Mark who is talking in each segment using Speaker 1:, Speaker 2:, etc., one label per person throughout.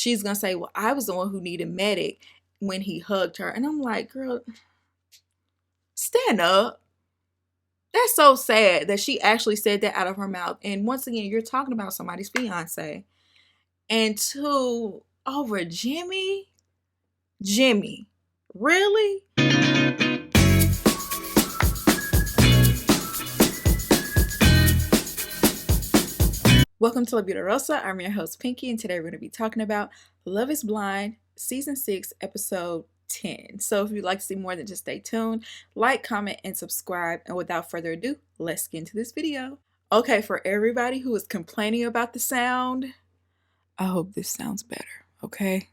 Speaker 1: she's gonna say, well, I was the one who needed medic when he hugged her. And I'm like, girl, stand up. That's so sad that she actually said that out of her mouth. And once again, you're talking about somebody's fiance. And two, over Jimmy? Jimmy. Really? Welcome to La Vida Rosa. I'm your host, Pinky, and today we're going to be talking about Love is Blind, Season 6, Episode 10. So if you'd like to see more, then just stay tuned, like, comment, and subscribe. And without further ado, let's get into this video. Okay, for everybody who is complaining about the sound, I hope this sounds better, okay?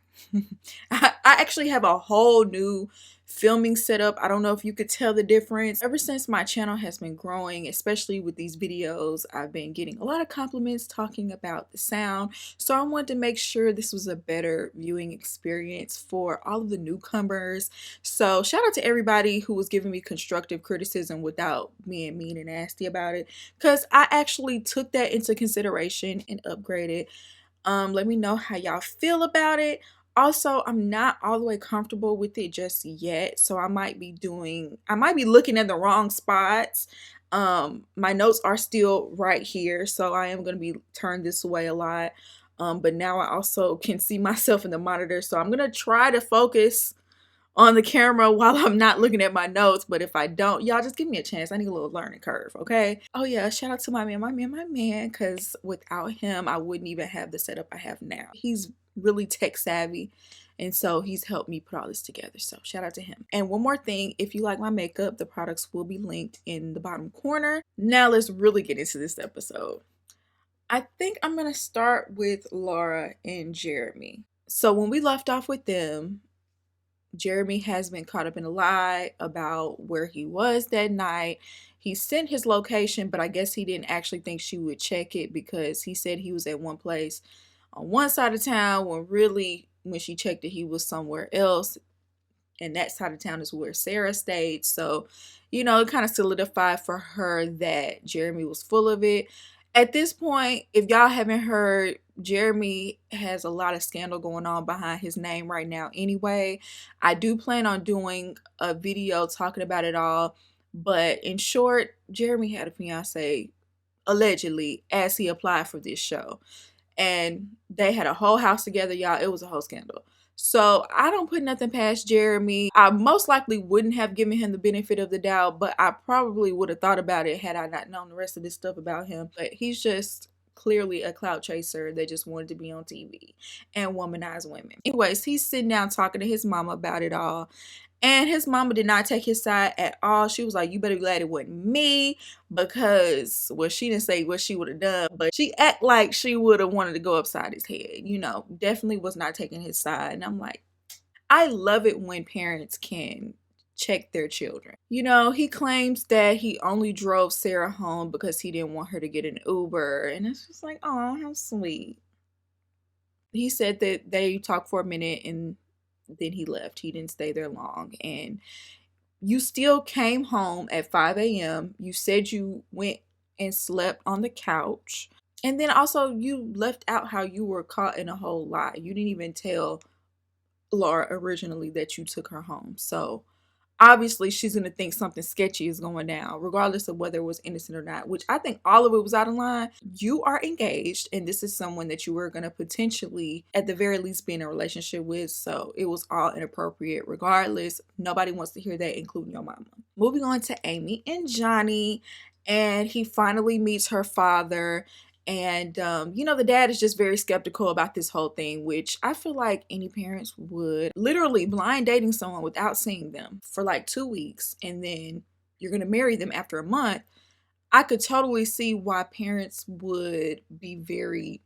Speaker 1: I actually have a whole new filming setup. I don't know if you could tell the difference. Ever since my channel has been growing, especially with these videos, I've been getting a lot of compliments talking about the sound. So I wanted to make sure this was a better viewing experience for all of the newcomers. So shout out to everybody who was giving me constructive criticism without being mean and nasty about it, because I actually took that into consideration and upgraded. Let me know how y'all feel about it. Also, I'm not all the way comfortable with it just yet, so I might be looking at the wrong spots. My notes are still right here, so I am going to be turned this way a lot. But now I also can see myself in the monitor, so I'm going to try to focus on the camera while I'm not looking at my notes. But if I don't, y'all just give me a chance. I need a little learning curve, okay? Oh yeah, shout out to my man, because without him, I wouldn't even have the setup I have now. He's really tech savvy, and so he's helped me put all this together, so shout out to him. And one more thing, if you like my makeup, the products will be linked in the bottom corner. Now let's really get into this episode. I think I'm gonna start with Laura and Jeremy. So when we left off with them, Jeremy has been caught up in a lie about where he was that night. He sent his location, but I guess he didn't actually think she would check it, because he said he was at one place on one side of town when really, when she checked it, he was somewhere else. And that side of town is where Sarah stayed. So, you know, it kind of solidified for her that Jeremy was full of it. At this point, if y'all haven't heard, Jeremy has a lot of scandal going on behind his name right now anyway. I do plan on doing a video talking about it all. But in short, Jeremy had a fiance, allegedly, as he applied for this show. And they had a whole house together, y'all. It was a whole scandal. So I don't put nothing past Jeremy. I most likely wouldn't have given him the benefit of the doubt, but I probably would have thought about it had I not known the rest of this stuff about him. But he's just clearly a clout chaser that just wanted to be on TV and womanize women. Anyways, he's sitting down talking to his mama about it all. And his mama did not take his side at all. She was like, you better be glad it wasn't me, because, well, she didn't say what she would have done, but she act like she would have wanted to go upside his head. You know, definitely was not taking his side. And I'm like, I love it when parents can check their children. You know, he claims that he only drove Sarah home because he didn't want her to get an Uber. And it's just like, oh, how sweet. He said that they talked for a minute and then he left. He didn't stay there long. And you still came home at 5 a.m. You said you went and slept on the couch. And then also you left out how you were caught in a whole lie. You didn't even tell Laura originally that you took her home. So obviously she's going to think something sketchy is going down, regardless of whether it was innocent or not, which I think all of it was out of line. You are engaged, and this is someone that you were going to potentially, at the very least, be in a relationship with. So it was all inappropriate regardless. Nobody wants to hear that, including your mama. Moving on to Amy and Johnny, and he finally meets her father. And, you know, the dad is just very skeptical about this whole thing, which I feel like any parents would. Literally blind dating someone without seeing them for like 2 weeks, and then you're going to marry them after a month. I could totally see why parents would be very,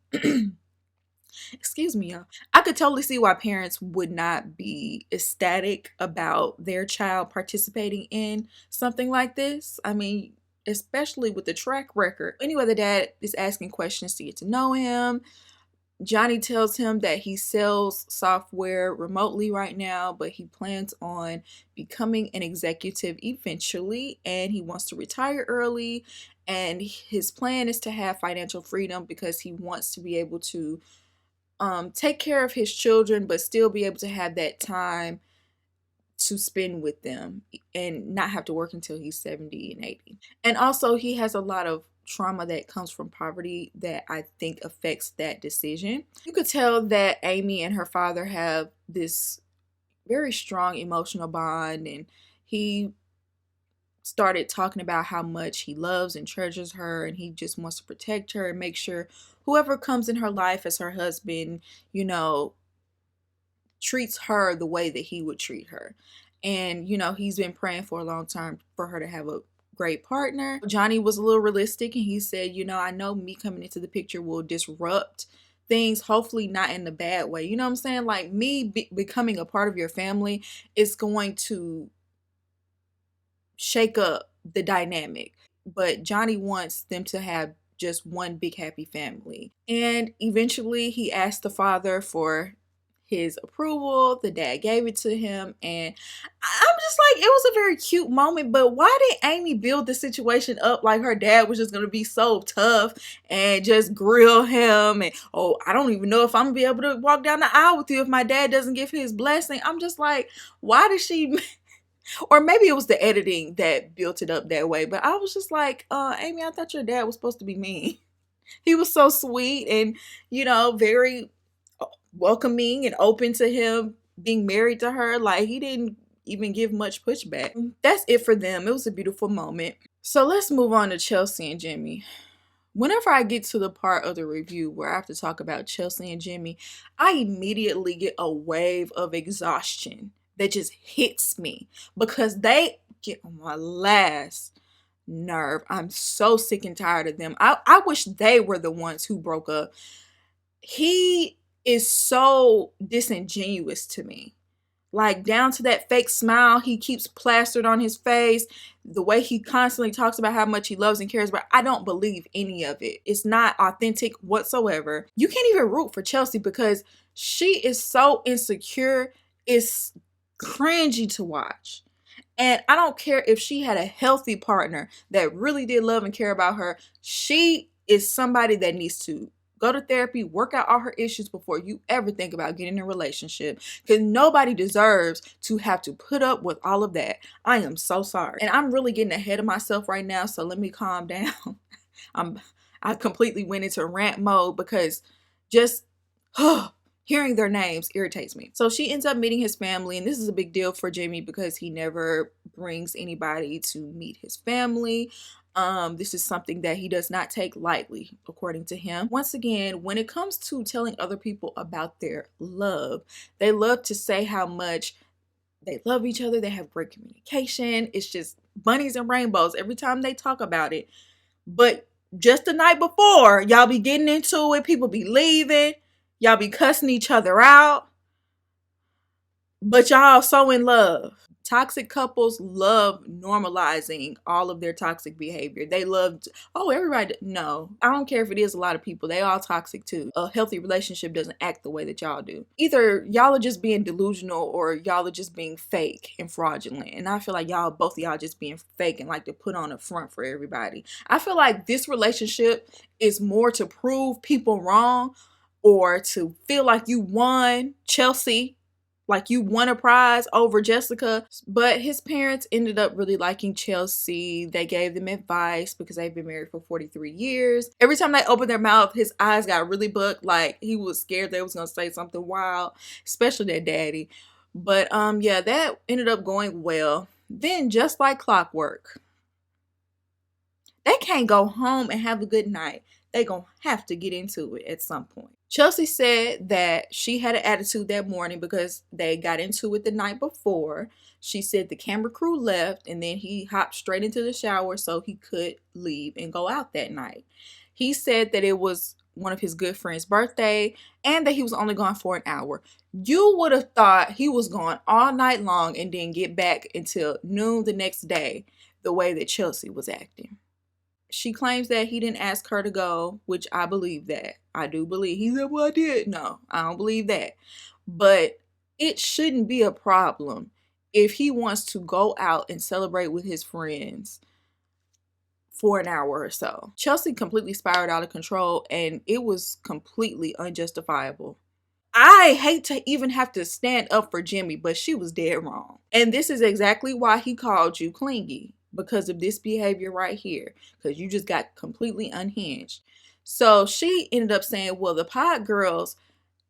Speaker 1: excuse me, y'all. I could totally see why parents would not be ecstatic about their child participating in something like this. I mean, especially with the track record. Anyway, the dad is asking questions to get to know him. Johnny tells him that he sells software remotely right now, but he plans on becoming an executive eventually, and he wants to retire early. And his plan is to have financial freedom because he wants to be able to take care of his children, but still be able to have that time to spend with them and not have to work until he's 70 and 80. And also, he has a lot of trauma that comes from poverty that I think affects that decision. You could tell that Amy and her father have this very strong emotional bond, and he started talking about how much he loves and treasures her, and he just wants to protect her and make sure whoever comes in her life as her husband, you know, treats her the way that he would treat her. And you know, he's been praying for a long time for her to have a great partner. Johnny was a little realistic, and he said, you know, I know me coming into the picture will disrupt things, hopefully not in the bad way. You know what I'm saying? Like, me becoming a part of your family is going to shake up the dynamic, but Johnny wants them to have just one big happy family. And eventually he asked the father for his approval. The dad gave it to him, and I'm just like, it was a very cute moment. But why did Amy build the situation up like her dad was just gonna be so tough and just grill him, and oh, I don't even know if I'm gonna be able to walk down the aisle with you if my dad doesn't give his blessing? I'm just like, why did she or maybe it was the editing that built it up that way, but I was just like, Amy, I thought your dad was supposed to be mean. He was so sweet and, you know, very welcoming and open to him being married to her. Like, he didn't even give much pushback. That's it for them. It was a beautiful moment. So let's move on to Chelsea and Jimmy. Whenever I get to the part of the review where I have to talk about Chelsea and Jimmy, I immediately get a wave of exhaustion that just hits me because they get on my last nerve. I'm so sick and tired of them. I wish they were the ones who broke up. He is so disingenuous to me. Like, down to that fake smile he keeps plastered on his face, the way he constantly talks about how much he loves and cares, but I don't believe any of it. It's not authentic whatsoever. You can't even root for Chelsea because she is so insecure. It's cringy to watch. And I don't care if she had a healthy partner that really did love and care about her. She is somebody that needs to go to therapy, work out all her issues before you ever think about getting in a relationship, because nobody deserves to have to put up with all of that. I am so sorry. And I'm really getting ahead of myself right now, so let me calm down. I completely went into rant mode because just hearing their names irritates me. So she ends up meeting his family, and this is a big deal for Jimmy because he never brings anybody to meet his family. This is something that he does not take lightly, according to him. Once again, when it comes to telling other people about their love, they love to say how much they love each other. They have great communication. It's just bunnies and rainbows every time they talk about it. But just the night before, y'all be getting into it. People be leaving. Y'all be cussing each other out. But y'all so in love. Toxic couples love normalizing all of their toxic behavior. They love, oh, everybody. No, I don't care if it is a lot of people. They all toxic too. A healthy relationship doesn't act the way that y'all do. Either y'all are just being delusional or y'all are just being fake and fraudulent. And I feel like both of y'all just being fake and like to put on a front for everybody. I feel like this relationship is more to prove people wrong or to feel like you won, Chelsea. Like you won a prize over Jessica. But his parents ended up really liking Chelsea. They gave them advice because they've been married for 43 years. Every time they opened their mouth, his eyes got really bugged. Like he was scared they was going to say something wild, especially their daddy. But yeah, that ended up going well. Then just like clockwork, they can't go home and have a good night. They gonna have to get into it at some point. Chelsea said that she had an attitude that morning because they got into it the night before. She said the camera crew left and then he hopped straight into the shower so he could leave and go out that night. He said that it was one of his good friend's birthday and that he was only gone for an hour. You would have thought he was gone all night long and didn't get back until noon the next day, the way that Chelsea was acting. She claims that he didn't ask her to go, which I believe that. I do believe. He said, well, I did. No, I don't believe that. But it shouldn't be a problem if he wants to go out and celebrate with his friends for an hour or so. Chelsea completely spiraled out of control and it was completely unjustifiable. I hate to even have to stand up for Jimmy, but she was dead wrong. And this is exactly why he called you clingy, because of this behavior right here, because you just got completely unhinged. So she ended up saying, well, the pod girls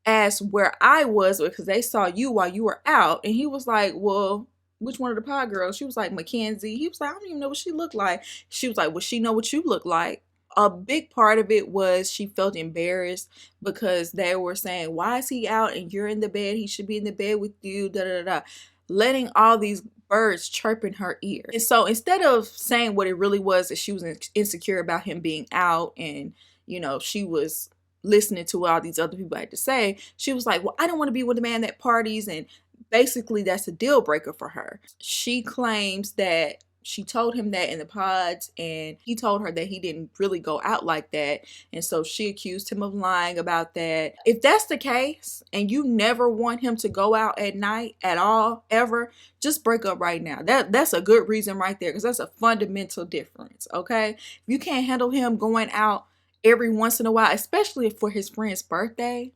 Speaker 1: asked where I was because they saw you while you were out. And he was like, well, which one of the pod girls? She was like, Mackenzie. He was like, I don't even know what she looked like. She was like, well, she know what you look like. A big part of it was she felt embarrassed because they were saying, why is he out and you're in the bed? He should be in the bed with you, da da da. Letting all these birds chirp in her ear. And so instead of saying what it really was, that she was insecure about him being out and, you know, she was listening to what all these other people had to say, she was like, well, I don't want to be with a man that parties, and basically that's a deal breaker for her. She claims that she told him that in the pods, and he told her that he didn't really go out like that, and so she accused him of lying about that. If that's the case and you never want him to go out at night at all ever, just break up right now. That's a good reason right there, because that's a fundamental difference. Okay, if you can't handle him going out every once in a while, especially for his friend's birthday.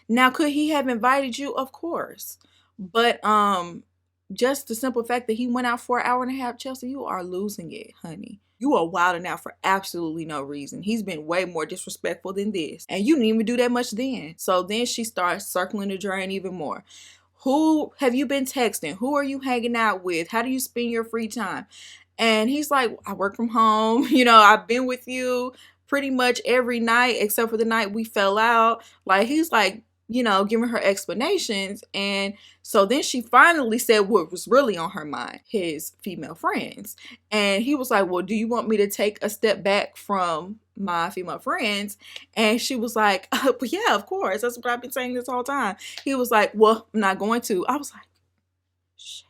Speaker 1: Now, could he have invited you? Of course. But just the simple fact that he went out for an hour and a half, Chelsea, you are losing it, honey. You are wilding out for absolutely no reason. He's been way more disrespectful than this. And you didn't even do that much then. So then she starts circling the drain even more. Who have you been texting? Who are you hanging out with? How do you spend your free time? And he's like, I work from home. You know, I've been with you pretty much every night except for the night we fell out. Like, he's like, you know, giving her explanations. And so then she finally said what was really on her mind, his female friends. And he was like, well, do you want me to take a step back from my female friends? And she was like, but yeah, of course. That's what I've been saying this whole time. He was like, well, I'm not going to. I was like, shit.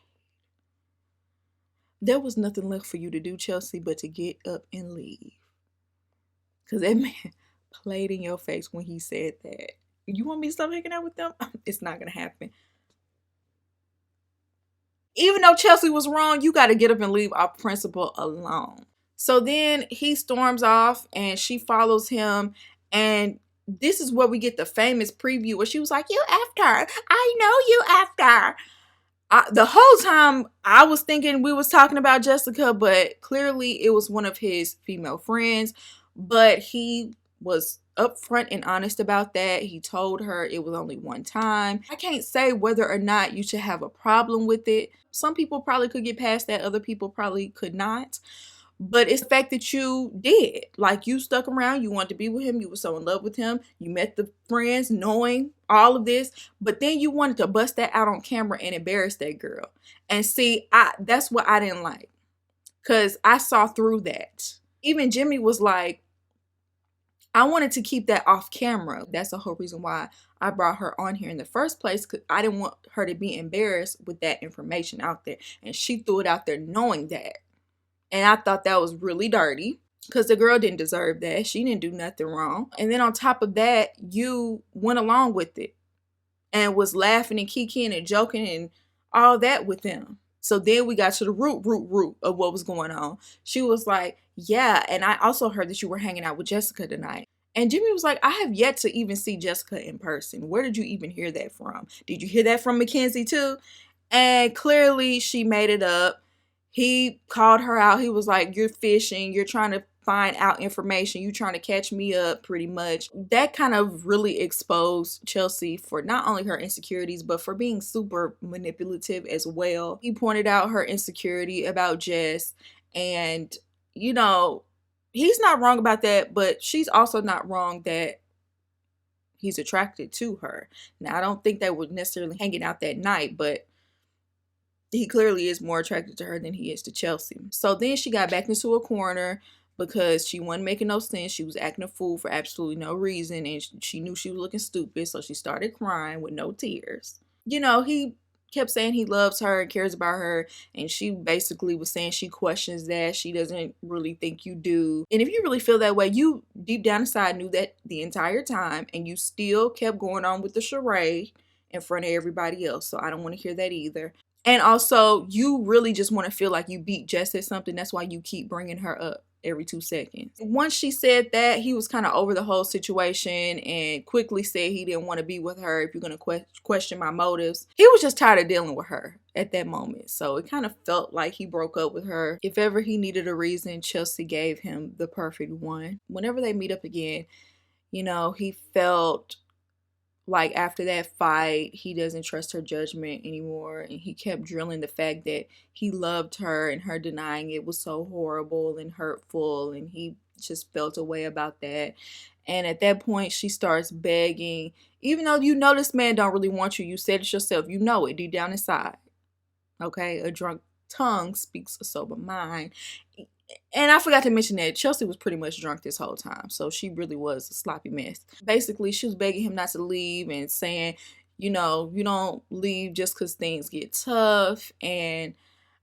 Speaker 1: There was nothing left for you to do, Chelsea, but to get up and leave. Because that man played in your face when he said that. You want me to stop hanging out with them? It's not going to happen. Even though Chelsea was wrong, you got to get up and leave our principal alone. So then he storms off and she follows him. And this is where we get the famous preview where she was like, you after her. I know you after. The whole time I was thinking we was talking about Jessica, but clearly it was one of his female friends. But he was upfront and honest about that. He told her it was only one time. I can't say whether or not you should have a problem with it. Some people probably could get past that. Other people probably could not. But it's the fact that you did. Like, you stuck around. You wanted to be with him. You were so in love with him. You met the friends knowing all of this. But then you wanted to bust that out on camera and embarrass that girl. And see, that's what I didn't like. Because I saw through that. Even Jimmy was like, I wanted to keep that off camera. That's the whole reason why I brought her on here in the first place, because I didn't want her to be embarrassed with that information out there. And she threw it out there knowing that. And I thought that was really dirty, because the girl didn't deserve that. She didn't do nothing wrong. And then on top of that, you went along with it and was laughing and kikiing and joking and all that with them. So then we got to the root of what was going on. She was like, yeah, and I also heard that you were hanging out with Jessica tonight. And Jimmy was like, I have yet to even see Jessica in person. Where did you even hear that from? Did you hear that from Mackenzie too? And clearly she made it up. He called her out. He was like, you're fishing. You're trying to find out information. You trying to catch me up, pretty much. That kind of really exposed Chelsea for not only her insecurities, but for being super manipulative as well. He pointed out her insecurity about Jess, and you know, he's not wrong about that, but she's also not wrong that he's attracted to her. Now, I don't think they were necessarily hanging out that night, but he clearly is more attracted to her than he is to Chelsea. So then she got back into a corner because she wasn't making no sense. She was acting a fool for absolutely no reason, and she knew she was looking stupid, so she started crying with no tears. You know, he kept saying he loves her and cares about her, and she basically was saying she questions that. She doesn't really think you do. And if you really feel that way, you deep down inside knew that the entire time, and you still kept going on with the charade in front of everybody else. So I don't want to hear that either. And also, you really just want to feel like you beat Jess at something. That's why you keep bringing her up. every 2 seconds. Once she said that, he was kind of over the whole situation and quickly said he didn't want to be with her if you're going to question my motives. He was just tired of dealing with her at that moment. So it kind of felt like he broke up with her. If ever he needed a reason, Chelsea gave him the perfect one. Whenever they meet up again, you know, he felt like after that fight, he doesn't trust her judgment anymore. And he kept drilling the fact that he loved her and her denying it was so horrible and hurtful. And he just felt a way about that. And at that point, she starts begging, even though you know this man don't really want you. You said it yourself. You know it deep down inside. Okay? A drunk tongue speaks a sober mind. And I forgot to mention that Chelsea was pretty much drunk this whole time. So she really was a sloppy mess. Basically, she was begging him not to leave and saying, you know, you don't leave just because things get tough. And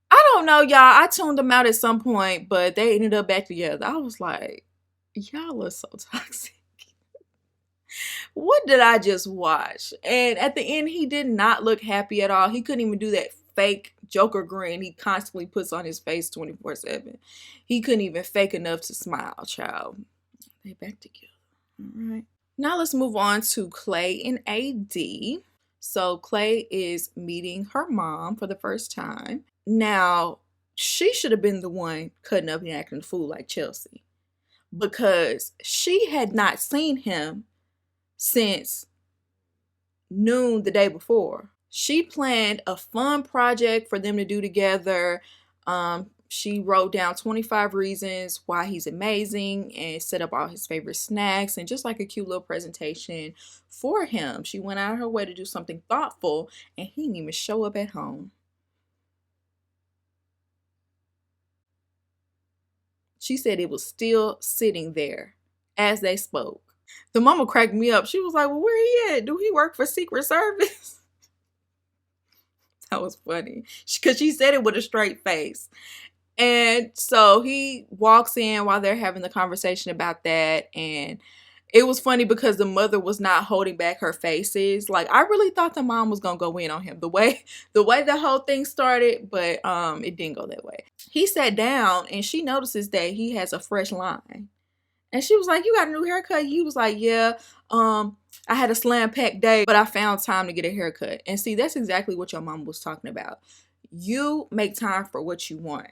Speaker 1: I don't know, y'all. I tuned them out at some point, but they ended up back together. I was like, y'all are so toxic. What did I just watch? And at the end, he did not look happy at all. He couldn't even do that fake Joker grin he constantly puts on his face 24/7. He couldn't even fake enough to smile, child. They back together. All right. Now let's move on to Clay and AD. So Clay is meeting her mom for the first time. Now, she should have been the one cutting up and acting a fool like Chelsea, because she had not seen him since noon the day before. She planned a fun project for them to do together. She wrote down 25 reasons why he's amazing and set up all his favorite snacks and just like a cute little presentation for him. She went out of her way to do something thoughtful, and he didn't even show up at home. She said it was still sitting there as they spoke. The mama cracked me up. She was like, well, where he at? Do he work for Secret Service? That was funny because she said it with a straight face. And so he walks in while they're having the conversation about that. And it was funny because the mother was not holding back her faces. Like, I really thought the mom was going to go in on him the way the whole thing started. But it didn't go that way. He sat down and she notices that he has a fresh line. And she was like, you got a new haircut? He was like, yeah, I had a slam-packed day, but I found time to get a haircut. And see, that's exactly what your mom was talking about. You make time for what you want.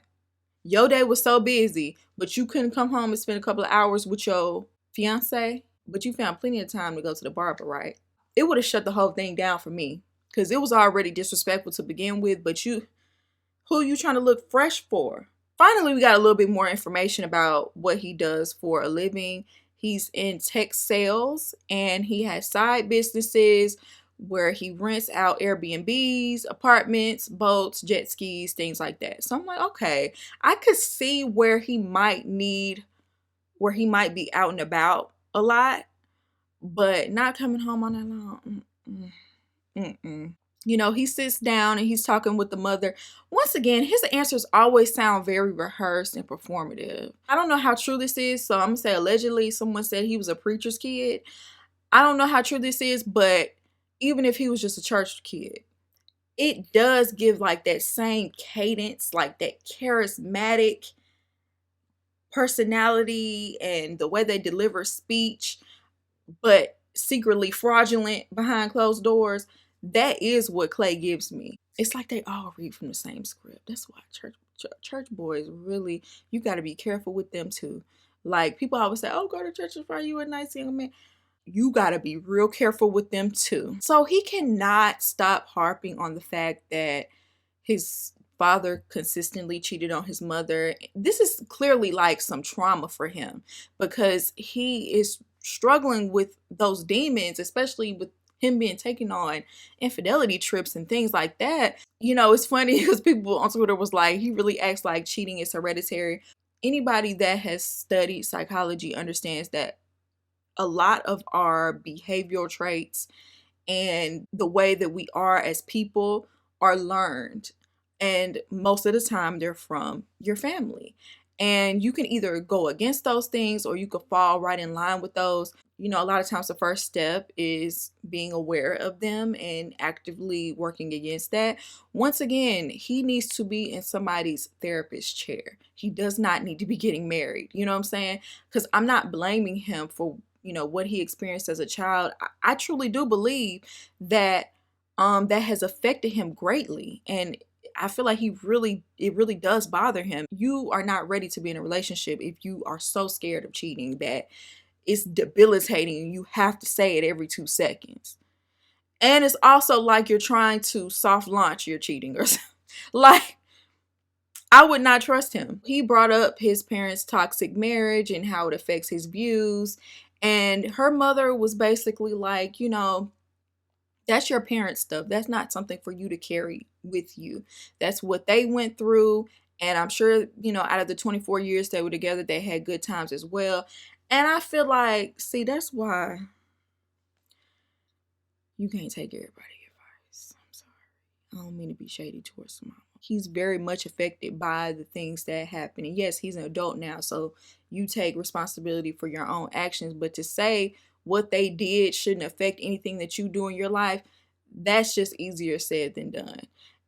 Speaker 1: Your day was so busy, but you couldn't come home and spend a couple of hours with your fiance, but you found plenty of time to go to the barber, right? It would have shut the whole thing down for me because it was already disrespectful to begin with, but who are you trying to look fresh for? Finally, we got a little bit more information about what he does for a living. He's in tech sales and he has side businesses where he rents out Airbnbs, apartments, boats, jet skis, things like that. So I'm like, okay, I could see where he might be out and about a lot, but not coming home all night long. You know, he sits down and he's talking with the mother. Once again, his answers always sound very rehearsed and performative. I don't know how true this is, so I'm going to say allegedly. Someone said he was a preacher's kid. I don't know how true this is, but even if he was just a church kid, it does give like that same cadence, like that charismatic personality and the way they deliver speech, but secretly fraudulent behind closed doors. That is what Clay gives me. It's like they all read from the same script. That's why church boys really, you got to be careful with them too. Like, people always say, oh, go to church for you a nice young man. You got to be real careful with them too. So he cannot stop harping on the fact that his father consistently cheated on his mother. This is clearly like some trauma for him because he is struggling with those demons, especially with him being taken on infidelity trips and things like that. You know, it's funny because people on Twitter was like, he really acts like cheating is hereditary. Anybody that has studied psychology understands that a lot of our behavioral traits and the way that we are as people are learned. And most of the time they're from your family. And you can either go against those things or you could fall right in line with those. You know, a lot of times the first step is being aware of them and actively working against that. Once again, he needs to be in somebody's therapist chair. He does not need to be getting married. You know what I'm saying? Because I'm not blaming him for, you know, what he experienced as a child. I truly do believe that that has affected him greatly. And I feel like it really does bother him. You are not ready to be in a relationship if you are so scared of cheating that it's debilitating and you have to say it every 2 seconds. And it's also like you're trying to soft launch your cheating or something. Like, I would not trust him. He brought up his parents' toxic marriage and how it affects his views. And her mother was basically like, you know, that's your parents' stuff. That's not something for you to carry with you. That's what they went through. And I'm sure, you know, out of the 24 years they were together, they had good times as well. And I feel like, see, that's why you can't take everybody's advice. I'm sorry. I don't mean to be shady towards mama. He's very much affected by the things that happen. And yes, he's an adult now, so you take responsibility for your own actions. But to say what they did shouldn't affect anything that you do in your life, that's just easier said than done.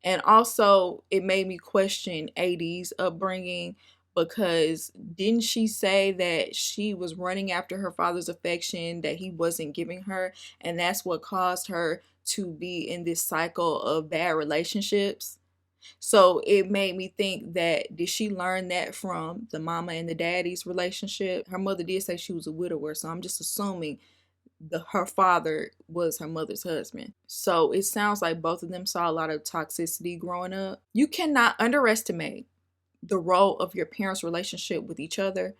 Speaker 1: And also, it made me question AD's upbringing, because didn't she say that she was running after her father's affection that he wasn't giving her, and that's what caused her to be in this cycle of bad relationships? So it made me think, that did she learn that from the mama and the daddy's relationship? Her mother did say she was a widower, so I'm just assuming her father was her mother's husband. So it sounds like both of them saw a lot of toxicity growing up. You cannot underestimate the role of your parents' relationship with each other,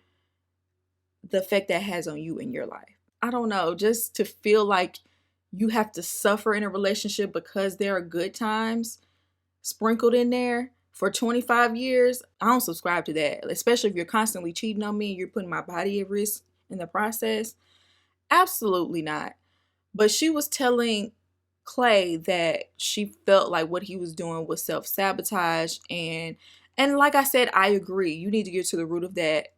Speaker 1: the effect that has on you in your life. I don't know, just to feel like you have to suffer in a relationship because there are good times sprinkled in there for 25 years, I don't subscribe to that. Especially if you're constantly cheating on me and you're putting my body at risk in the process. Absolutely not. But she was telling Clay that she felt like what he was doing was self-sabotage, and like I said, I agree. You need to get to the root of that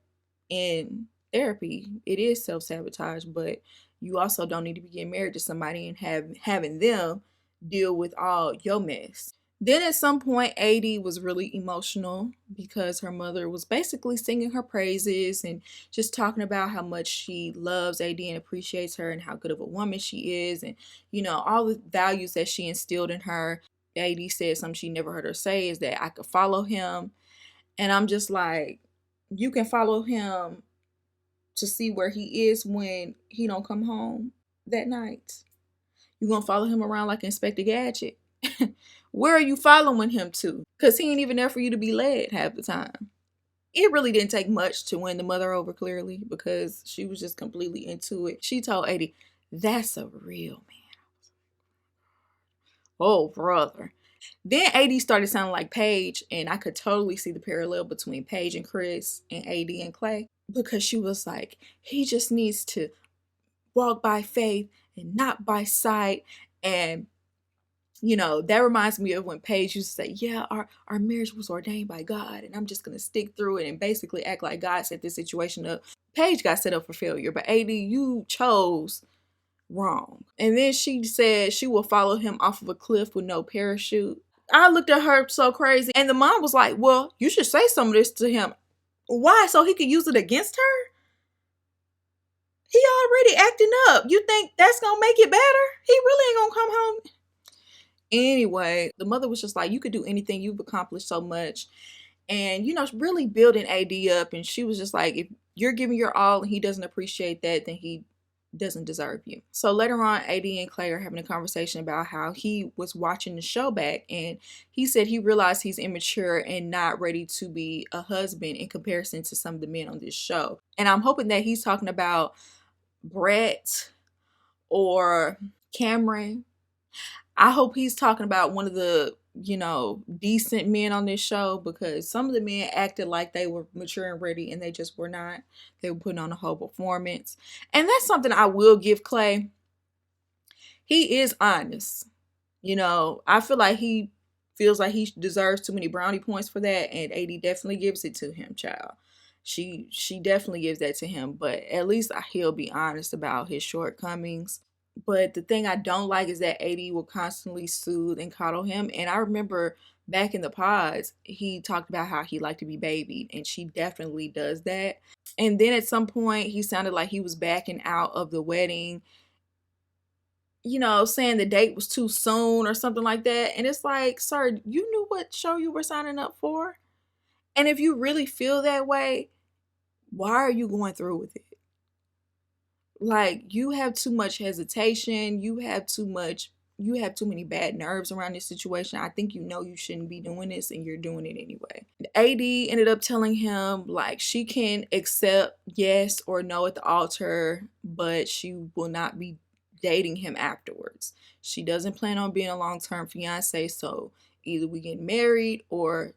Speaker 1: in therapy. It is self-sabotage, but you also don't need to be getting married to somebody and having them deal with all your mess. Then at some point, AD was really emotional because her mother was basically singing her praises and just talking about how much she loves AD and appreciates her and how good of a woman she is, and, you know, all the values that she instilled in her. AD said something she never heard her say, is that I could follow him. And I'm just like, you can follow him to see where he is when he don't come home that night. You gonna follow him around like Inspector Gadget? Where are you following him to? Because he ain't even there for you to be led half the time. It really didn't take much to win the mother over, clearly, because she was just completely into it. She told AD, that's a real man. Oh, brother. Then AD started sounding like Paige, and I could totally see the parallel between Paige and Chris and AD and Clay, because she was like, he just needs to walk by faith and not by sight. And, you know, that reminds me of when Paige used to say, yeah, our marriage was ordained by God, and I'm just going to stick through it and basically act like God set this situation up. Paige got set up for failure, but AD, you chose wrong. And then she said she will follow him off of a cliff with no parachute. I looked at her so crazy. And the mom was like, well, you should say some of this to him. Why? So he could use it against her? He already acting up. You think that's gonna make it better? He really ain't gonna come home. Anyway, the mother was just like, you could do anything. You've accomplished so much. And, you know, really building AD up. And she was just like, if you're giving your all and he doesn't appreciate that, then he doesn't deserve you. So later on, AD and Clay are having a conversation about how he was watching the show back, and he said he realized he's immature and not ready to be a husband in comparison to some of the men on this show. And I'm hoping that he's talking about Brett or Cameron. I hope he's talking about one of the, you know, decent men on this show, because some of the men acted like they were mature and ready, and they just were not. They were putting on a whole performance. And that's something I will give Clay. He is honest. You know, I feel like he feels like he deserves too many brownie points for that, and AD definitely gives it to him, child. She definitely gives that to him, but at least he'll be honest about his shortcomings. But the thing I don't like is that AD will constantly soothe and coddle him. And I remember back in the pods, he talked about how he liked to be babied, and she definitely does that. And then at some point, he sounded like he was backing out of the wedding, saying the date was too soon or something like that. And it's like, sir, you knew what show you were signing up for? And if you really feel that way, why are you going through with it? Like, you have too much hesitation. You have too many bad nerves around this situation. I think you shouldn't be doing this, and you're doing it anyway. AD ended up telling him like she can accept yes or no at the altar, but she will not be dating him afterwards. She doesn't plan on being a long-term fiance, so either we get married or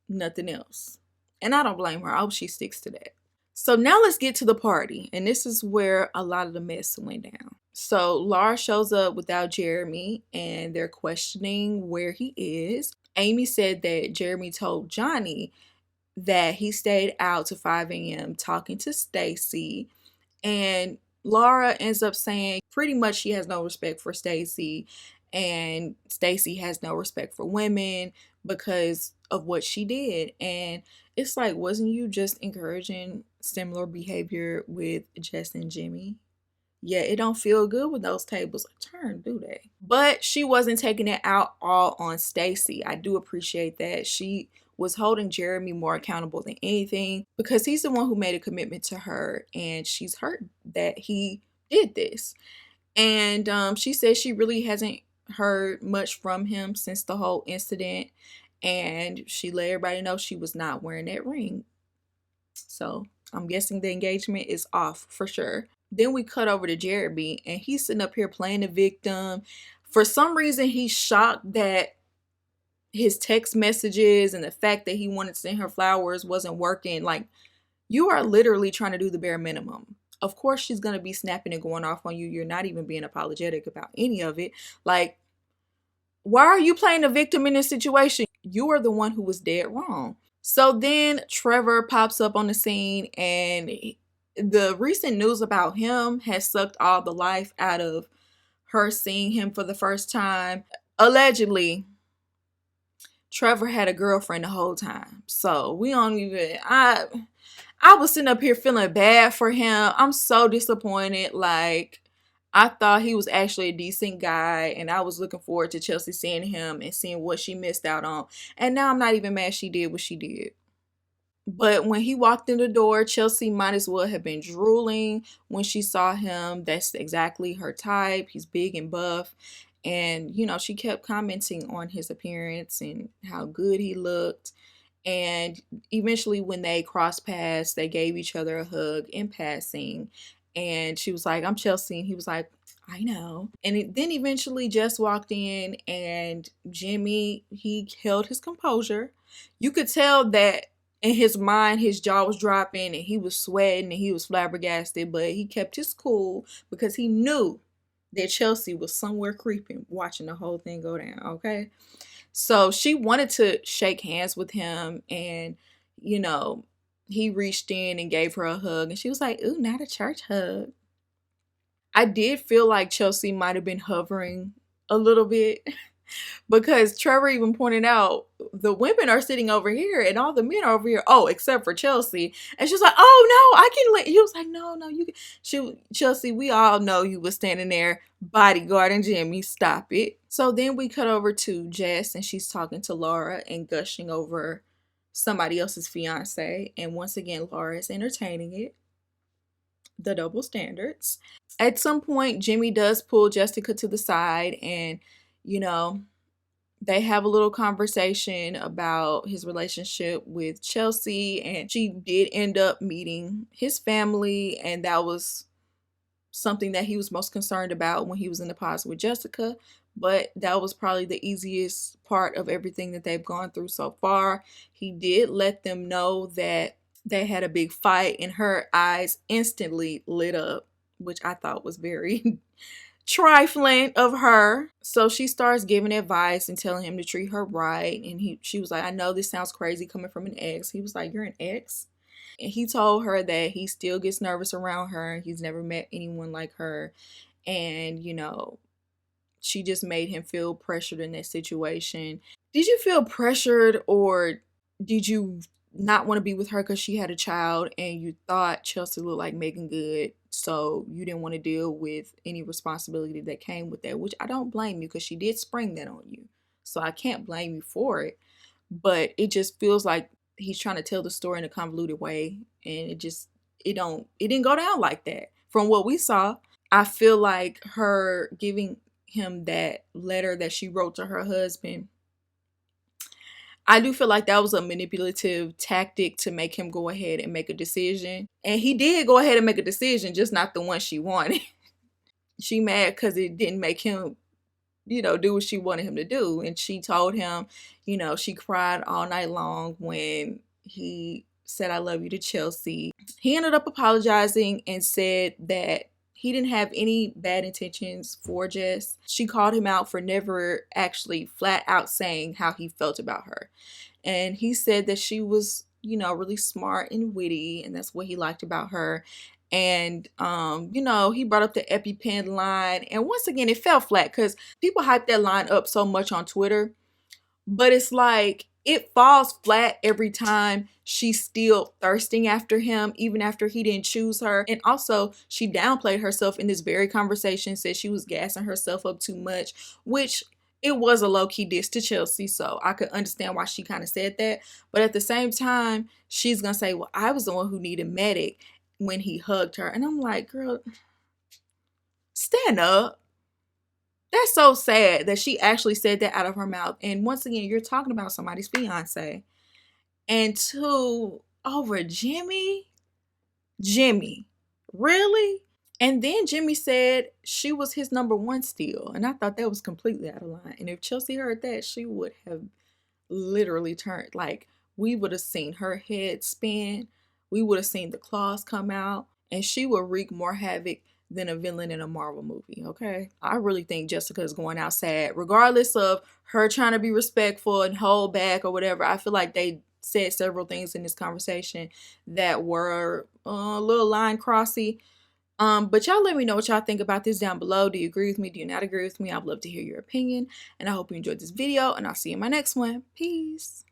Speaker 1: nothing else. And I don't blame her. I hope she sticks to that. So now let's get to the party. And this is where a lot of the mess went down. So Laura shows up without Jeremy, and they're questioning where he is. Amy said that Jeremy told Johnny that he stayed out to 5 a.m. talking to Stacy. And Laura ends up saying pretty much she has no respect for Stacy, and Stacy has no respect for women because of what she did. And it's like, wasn't you just encouraging similar behavior with Jess and Jimmy? Yeah, it don't feel good when those tables are turned, do they? But she wasn't taking it out all on Stacy. I do appreciate that. She was holding Jeremy more accountable than anything because he's the one who made a commitment to her, and she's hurt that he did this. And she says she really hasn't heard much from him since the whole incident, and she let everybody know she was not wearing that ring. So I'm guessing the engagement is off for sure. Then we cut over to Jeremy, and he's sitting up here playing the victim. For some reason, he's shocked that his text messages and the fact that he wanted to send her flowers wasn't working. Like, you are literally trying to do the bare minimum. Of course she's going to be snapping and going off on you. You're not even being apologetic about any of it. Like, why are you playing the victim in this situation? You are the one who was dead wrong. So then Trevor pops up on the scene, and the recent news about him has sucked all the life out of her seeing him for the first time. Allegedly, Trevor had a girlfriend the whole time. So we don't even, I was sitting up here feeling bad for him. I'm so disappointed. Like, I thought he was actually a decent guy, and I was looking forward to Chelsea seeing him and seeing what she missed out on. And now I'm not even mad she did what she did. But when he walked in the door, Chelsea might as well have been drooling when she saw him. That's exactly her type. He's big and buff. And, she kept commenting on his appearance and how good he looked. And eventually when they crossed paths, they gave each other a hug in passing. And she was like, "I'm Chelsea." And he was like, "I know." And then eventually Jess walked in, and Jimmy, he held his composure. You could tell that in his mind, his jaw was dropping and he was sweating and he was flabbergasted, but he kept his cool because he knew that Chelsea was somewhere creeping, watching the whole thing go down, okay? So she wanted to shake hands with him, and, he reached in and gave her a hug, and she was like, "Ooh, not a church hug." I did feel like Chelsea might have been hovering a little bit because Trevor even pointed out the women are sitting over here and all the men are over here. Oh, except for Chelsea. And she was like, "Oh no, I can let." He was like, "No, you can." Chelsea, we all know you was standing there bodyguarding Jimmy. Stop it. So then we cut over to Jess, and she's talking to Laura and gushing over somebody else's fiance. And once again, Laura is entertaining it. The double standards. At some point, Jimmy does pull Jessica to the side, and they have a little conversation about his relationship with Chelsea, and she did end up meeting his family, and that was something that he was most concerned about when he was in the pods with Jessica. But that was probably the easiest part of everything that they've gone through so far. He did let them know that they had a big fight, and her eyes instantly lit up, which I thought was very trifling of her. So she starts giving advice and telling him to treat her right. And she was like, "I know this sounds crazy coming from an ex." He was like, "You're an ex?" And he told her that he still gets nervous around her. He's never met anyone like her. And, you know, she just made him feel pressured in that situation. Did you feel pressured, or did you not want to be with her because she had a child and you thought Chelsea looked like Megan Good, so you didn't want to deal with any responsibility that came with that? Which I don't blame you, because she did spring that on you. So I can't blame you for it. But it just feels like he's trying to tell the story in a convoluted way, and it didn't go down like that from what we saw. I feel like her giving him that letter that she wrote to her husband, I do feel like that was a manipulative tactic to make him go ahead and make a decision. And he did go ahead and make a decision, just not the one she wanted. She mad because it didn't make him, do what she wanted him to do. And she told him, she cried all night long when he said, "I love you" to Chelsea. He ended up apologizing and said that he didn't have any bad intentions for Jess. She called him out for never actually flat out saying how he felt about her. And he said that she was, really smart and witty, and that's what he liked about her. And, he brought up the EpiPen line. And once again, it fell flat because people hyped that line up so much on Twitter. But it's like, it falls flat every time. She's still thirsting after him, even after he didn't choose her. And also, she downplayed herself in this very conversation, said she was gassing herself up too much, which it was a low-key diss to Chelsea, so I could understand why she kind of said that. But at the same time, she's going to say, "Well, I was the one who needed medic when he hugged her." And I'm like, girl, stand up. That's so sad that she actually said that out of her mouth. And once again, you're talking about somebody's fiance. And two, over Jimmy? Jimmy. Really? And then Jimmy said she was his number one still. And I thought that was completely out of line. And if Chelsea heard that, she would have literally turned, like, we would have seen her head spin. We would have seen the claws come out. And she would wreak more havoc than a villain in a Marvel movie, okay? I really think Jessica is going out sad. Regardless of her trying to be respectful and hold back or whatever, I feel like they said several things in this conversation that were a little line crossy. But y'all let me know what y'all think about this down below. Do you agree with me? Do you not agree with me? I'd love to hear your opinion. And I hope you enjoyed this video, and I'll see you in my next one. Peace.